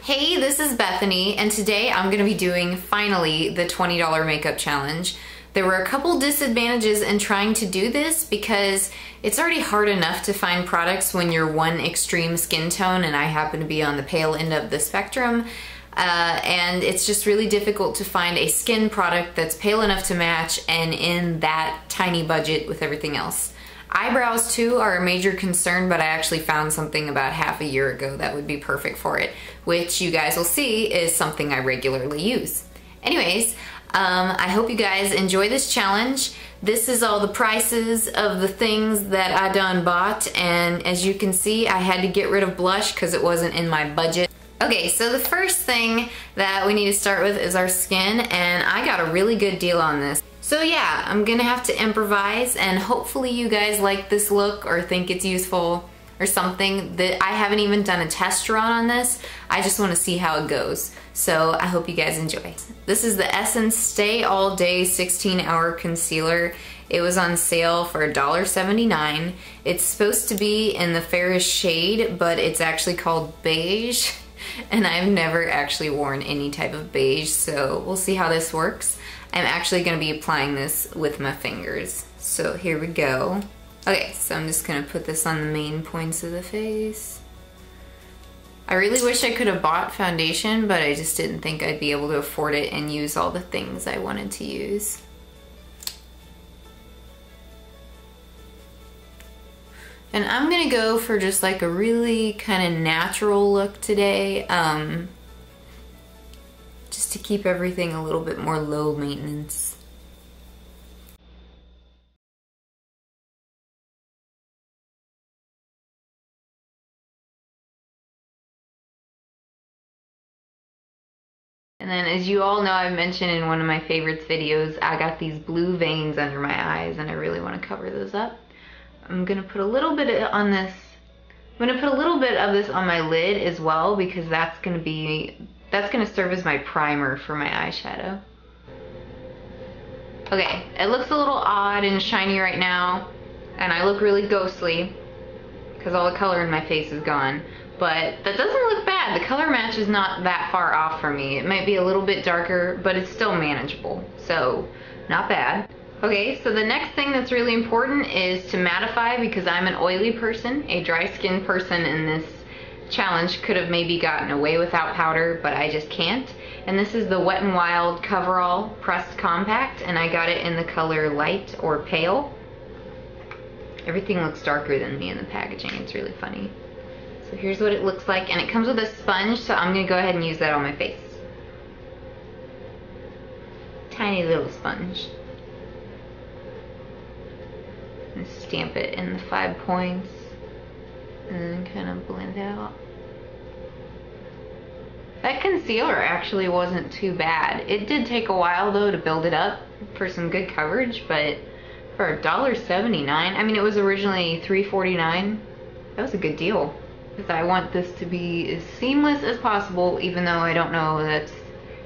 Hey, this is Bethany, and today I'm going to be doing, finally, the $20 makeup challenge. There were a couple disadvantages in trying to do this because it's already hard enough to find products when you're one extreme skin tone, and I happen to be on the pale end of the spectrum. And it's just really difficult to find a skin product that's pale enough to match and in that tiny budget with everything else. Eyebrows too are a major concern, but I actually found something about half a year ago that would be perfect for it, which you guys will see is something I regularly use. Anyways, I hope you guys enjoy this challenge. This is all the prices of the things that I done bought, and as you can see, I had to get rid of blush because it wasn't in my budget. Okay, so the first thing that we need to start with is our skin, and I got a really good deal on this. So yeah, I'm gonna have to improvise, and hopefully you guys like this look or think it's useful or something. That I haven't even done a test run on this. I just wanna see how it goes. So I hope you guys enjoy. This is the Essence Stay All Day 16-Hour Concealer. It was on sale for $1.79. It's supposed to be in the fairest shade, but it's actually called Beige. And I've never actually worn any type of beige, so we'll see how this works. I'm actually going to be applying this with my fingers. So here we go. Okay, so I'm just going to put this on the main points of the face. I really wish I could have bought foundation, but I just didn't think I'd be able to afford it and use all the things I wanted to use. And I'm gonna go for just like a really kind of natural look today, just to keep everything a little bit more low maintenance. And then, as you all know, I've mentioned in one of my favorites videos, I got these blue veins under my eyes and I really want to cover those up. I'm gonna put a little bit on this. I'm gonna put a little bit of this on my lid as well because that's gonna serve as my primer for my eyeshadow. Okay, it looks a little odd and shiny right now, and I look really ghostly because all the color in my face is gone. But that doesn't look bad. The color match is not that far off for me. It might be a little bit darker, but it's still manageable, so not bad. Okay, so the next thing that's really important is to mattify because I'm an oily person. A dry skin person in this challenge could have maybe gotten away without powder, but I just can't. And this is the Wet n Wild Coverall Pressed Compact, and I got it in the color light or pale. Everything looks darker than me in the packaging. It's really funny. So here's what it looks like, and it comes with a sponge, so I'm gonna go ahead and use that on my face. Tiny little sponge. And stamp it in the 5 points and then kind of blend out. That concealer actually wasn't too bad. It did take a while though to build it up for some good coverage, but for $1.79, I mean it was originally $3.49. That was a good deal because I want this to be as seamless as possible, even though I don't know that's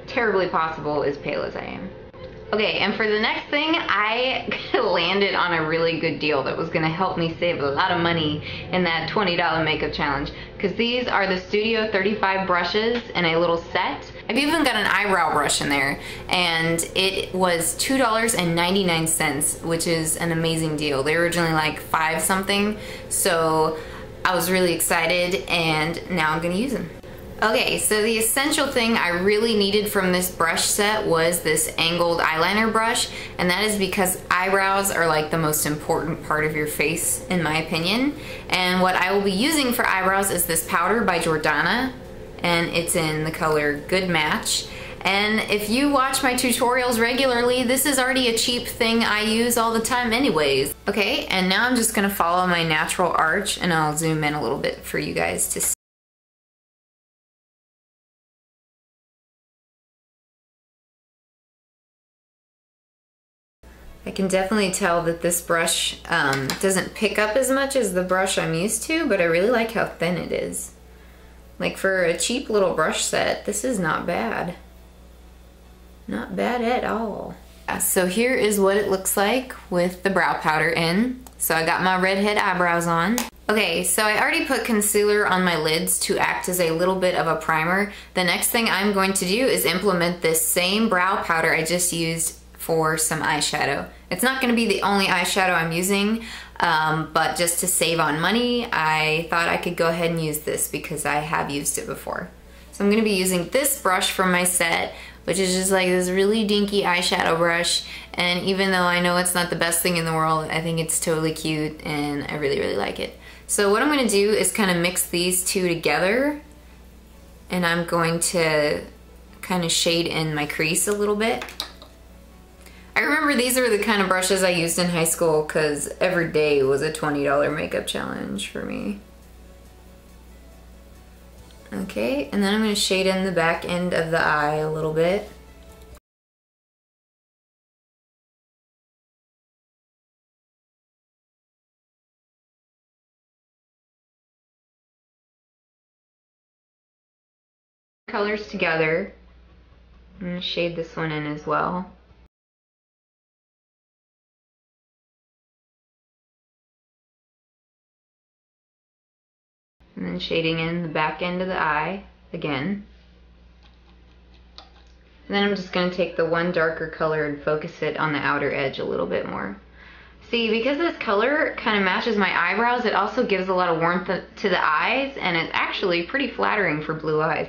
terribly possible as pale as I am. Okay, and for the next thing, I landed on a really good deal that was going to help me save a lot of money in that $20 makeup challenge. Because these are the Studio 35 brushes in a little set. I've even got an eyebrow brush in there, and it was $2.99, which is an amazing deal. They were originally like $5 something, so I was really excited, and now I'm going to use them. Okay, so the essential thing I really needed from this brush set was this angled eyeliner brush, and that is because eyebrows are like the most important part of your face, in my opinion. And what I will be using for eyebrows is this powder by Jordana, and it's in the color Goodmatch. And if you watch my tutorials regularly, this is already a cheap thing I use all the time anyways. Okay, and now I'm just gonna follow my natural arch, and I'll zoom in a little bit for you guys to see. I can definitely tell that this brush doesn't pick up as much as the brush I'm used to, but I really like how thin it is. Like for a cheap little brush set, this is not bad. Not bad at all. So here is what it looks like with the brow powder in. So I got my redhead eyebrows on. Okay, so I already put concealer on my lids to act as a little bit of a primer. The next thing I'm going to do is implement this same brow powder I just used for some eyeshadow. It's not going to be the only eyeshadow I'm using, but just to save on money, I thought I could go ahead and use this because I have used it before. So I'm going to be using this brush from my set, which is just like this really dinky eyeshadow brush, and even though I know it's not the best thing in the world, I think it's totally cute and I really, really like it. So what I'm going to do is kind of mix these two together, and I'm going to kind of shade in my crease a little bit. I remember these are the kind of brushes I used in high school because every day was a $20 makeup challenge for me. Okay, and then I'm going to shade in the back end of the eye a little bit. Colors together. I'm going to shade this one in as well. And then shading in the back end of the eye again. And then I'm just going to take the one darker color and focus it on the outer edge a little bit more. See, because this color kind of matches my eyebrows, it also gives a lot of warmth to the eyes, and it's actually pretty flattering for blue eyes.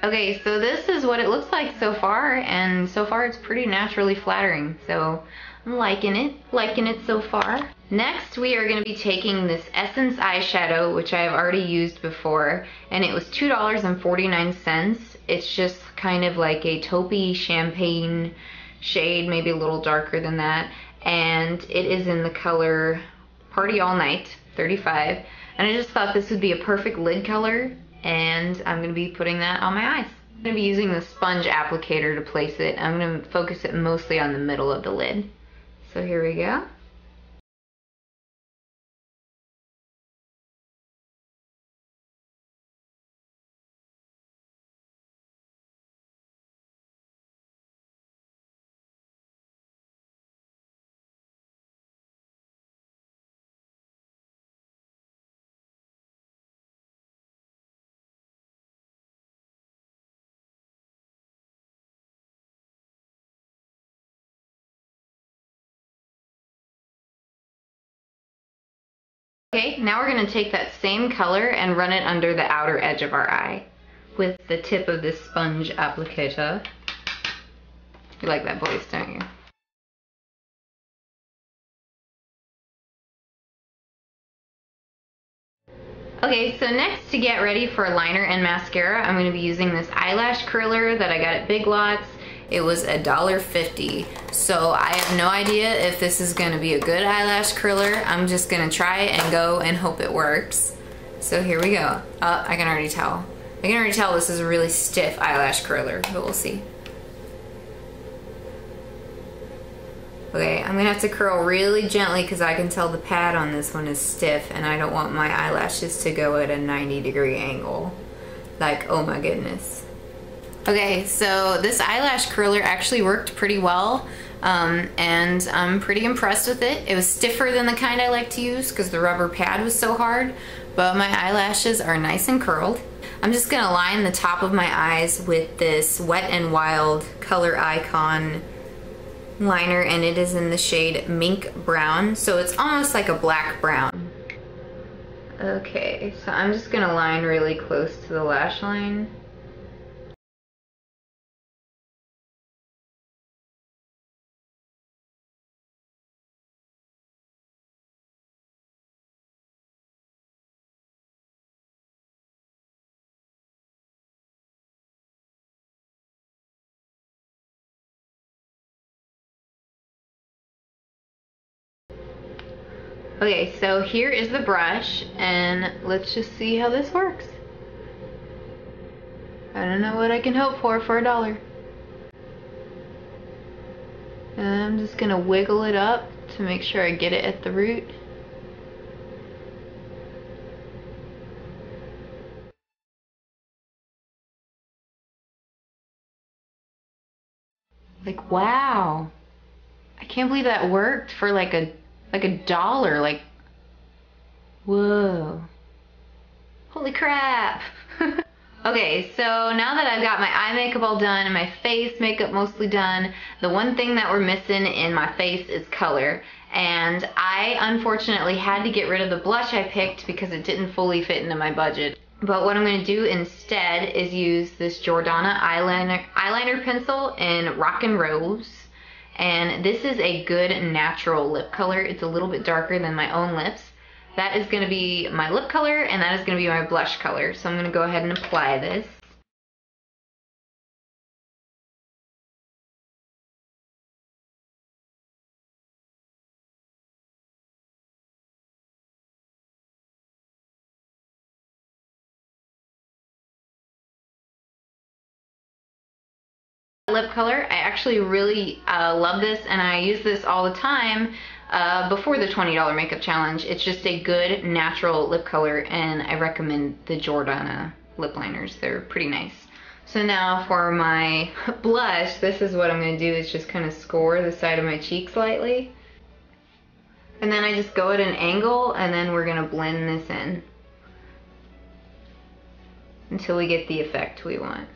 Okay, so this is what it looks like so far, and so far it's pretty naturally flattering, so I'm liking it so far. Next, we are going to be taking this Essence eyeshadow, which I have already used before, and it was $2.49. It's just kind of like a taupey champagne shade, maybe a little darker than that, and it is in the color Party All Night 35, and I just thought this would be a perfect lid color, and I'm going to be putting that on my eyes. I'm going to be using the sponge applicator to place it. I'm going to focus it mostly on the middle of the lid. So here we go. Okay, now we're going to take that same color and run it under the outer edge of our eye with the tip of this sponge applicator. You like that voice, don't you? Okay, so next, to get ready for liner and mascara, I'm going to be using this eyelash curler that I got at Big Lots. It was $1.50, so I have no idea if this is going to be a good eyelash curler. I'm just going to try it and go and hope it works. So here we go. I can already tell. I can already tell this is a really stiff eyelash curler, but we'll see. Okay, I'm gonna have to curl really gently because I can tell the pad on this one is stiff and I don't want my eyelashes to go at a 90-degree angle. Like, oh my goodness. Okay, so this eyelash curler actually worked pretty well, and I'm pretty impressed with it. It was stiffer than the kind I like to use because the rubber pad was so hard, but my eyelashes are nice and curled. I'm just gonna line the top of my eyes with this Wet n Wild Color Icon liner, and it is in the shade Mink Brown, so it's almost like a black brown. Okay, so I'm just gonna line really close to the lash line. Okay, so here is the brush, and let's just see how this works. I don't know what I can hope for $1. And I'm just gonna wiggle it up to make sure I get it at the root. Like, wow. I can't believe that worked for like a dollar. Like, Whoa. Holy crap. Okay, so now that I've got my eye makeup all done and my face makeup mostly done, the one thing that we're missing in my face is color. And I unfortunately had to get rid of the blush I picked because it didn't fully fit into my budget. But what I'm going to do instead is use this Jordana eyeliner pencil in Rockin' Rose. And this is a good natural lip color. It's a little bit darker than my own lips. That is going to be my lip color, and that is going to be my blush color. So I'm going to go ahead and apply this. Lip color, I actually really love this, and I use this all the time before the $20 makeup challenge. It's just a good natural lip color, and I recommend the Jordana lip liners. They're pretty nice. So now for my blush, this is what I'm going to do, is just kind of score the side of my cheek slightly. And then I just go at an angle, and then we're going to blend this in until we get the effect we want.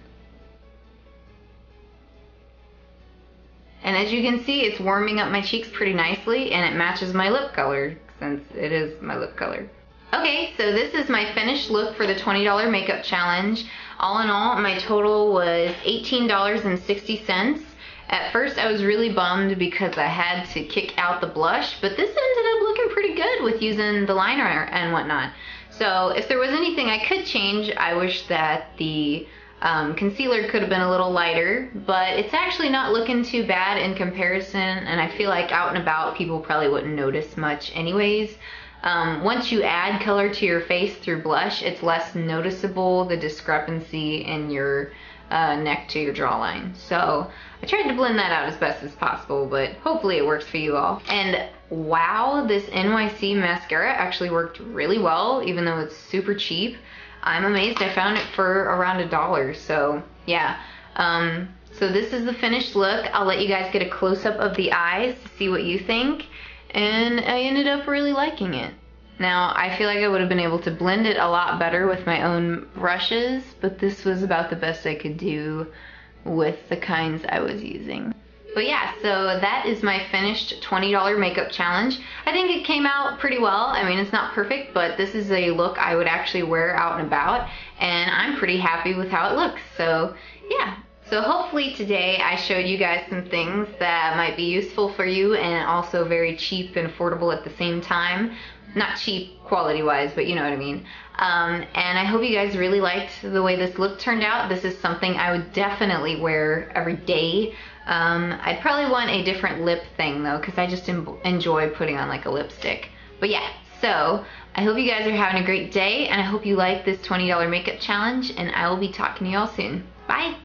And as you can see, it's warming up my cheeks pretty nicely, and it matches my lip color since it is my lip color. Okay, so this is my finished look for the $20 makeup challenge. All in all, my total was $18.60. At first I was really bummed because I had to kick out the blush, but this ended up looking pretty good with using the liner and whatnot. So if there was anything I could change, I wish that the concealer could have been a little lighter, but it's actually not looking too bad in comparison, and I feel like out and about people probably wouldn't notice much anyways. Once you add color to your face through blush, it's less noticeable, the discrepancy in your neck to your jawline. So I tried to blend that out as best as possible, but hopefully it works for you all. And wow, this NYC mascara actually worked really well, even though it's super cheap. I'm amazed I found it for around $1, so yeah. So this is the finished look. I'll let you guys get a close-up of the eyes to see what you think, and I ended up really liking it. Now, I feel like I would have been able to blend it a lot better with my own brushes, but this was about the best I could do with the kinds I was using. But yeah, so that is my finished $20 makeup challenge. I think it came out pretty well. I mean, it's not perfect, but this is a look I would actually wear out and about, and I'm pretty happy with how it looks. So yeah, so hopefully today I showed you guys some things that might be useful for you and also very cheap and affordable at the same time. Not cheap quality-wise, but you know what I mean. And I hope you guys really liked the way this look turned out. This is something I would definitely wear every day. I'd probably want a different lip thing though, because I just enjoy putting on like a lipstick. But yeah, so I hope you guys are having a great day, and I hope you like this $20 makeup challenge, and I will be talking to you all soon. Bye!